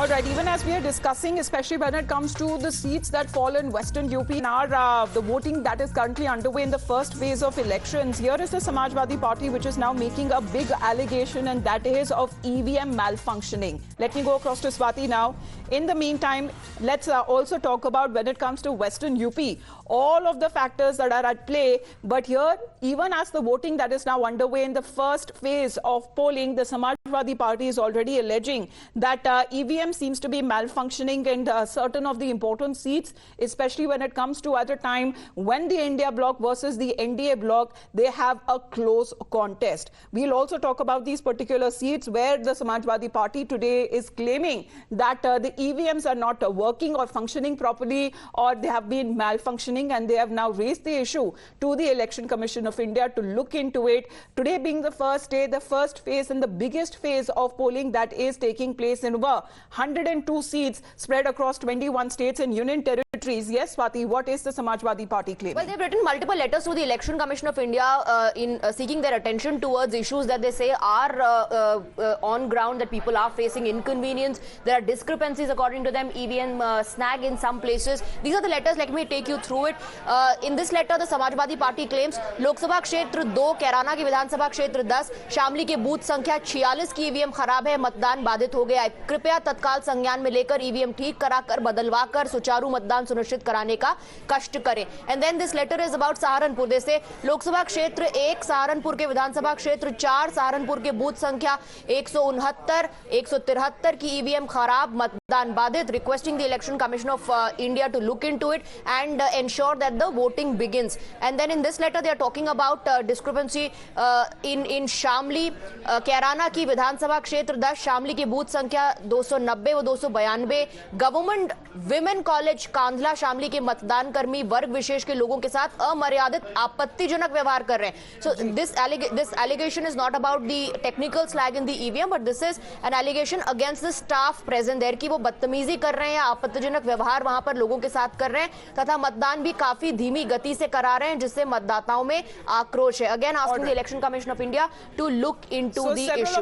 All right, even as we are discussing, especially when it comes to the seats that fall in Western UP, now the voting that is currently underway in the first phase of elections, here is the Samajwadi Party which is now making a big allegation, and that is of EVM malfunctioning. Let me go across to Swati now. In the meantime, let's also talk about when it comes to Western UP, all of the factors that are at play. But here, even as the voting that is now underway in the first phase of polling, the Samajwadi Party is already alleging that EVM seems to be malfunctioning in certain of the important seats, especially when it comes to at a time when the India bloc versus the NDA bloc, they have a close contest. We'll also talk about these particular seats where the Samajwadi Party today is claiming that the EVMs are not working or functioning properly, or they have been malfunctioning, and they have now raised the issue to the Election Commission of India to look into it. Today being the first day, the first phase and the biggest phase of polling that is taking place in over 102 seats spread across 21 states and union territories. Yes, Swati, what is the Samajwadi Party claiming? Well, they've written multiple letters to the Election Commission of India in seeking their attention towards issues that they say are on ground, that people are facing inconvenience. There are discrepancies according to them, EVM snag in some places. These are the letters. Let me take you through it. In this letter, the Samajwadi Party claims लोक सभा क्षेत्र 2, कैराना की विधानसभा क्षेत्र 10, शामली के booth संख्या 46 की EVM खराब है, मतदान बाधित हो गया है। कृपया तत्काल संज्ञान में लेकर ईवीएम ठीक कराकर बदलवाकर सुचारू मतदान सुनिश्चित कराने का कष्ट करें। And then this letter is about Saharanpur. जैसे लोकसभा क्षेत्र 1, सहारनपुर के विधानसभा क्षेत्र 4, सहारनपुर के बूथ संख्या 169, 173 की ईवीएम खराब, मतदान बाधित। Requesting the election commission of India to look into it and ensure that the voting begins. And then in this letter they are talking about discrepancy in Shamli, Kairana की विधानसभा क्षेत्र 10, शामली की बूथ संख्या 290 व 292, government women college Kandhla Shamli के मतदान कर्मी वर्ग विशेष के लोगों के साथ अमर्यादित आपत्तिजनक व्यवहार कर रहे हैं. So this allegation is not about the technical slag in the EVM, but this is an allegation against the staff present there कि वो बदतमीजी कर रहे हैं, आपत्तिजनक व्यवहार वहां पर लोगों के साथ कर रहे हैं तथा मतदान भी काफी धीमी गति से करा रहे हैं, जिससे मतदाताओं में आक्रोश है. Again asking the election commission of India to look into the issue.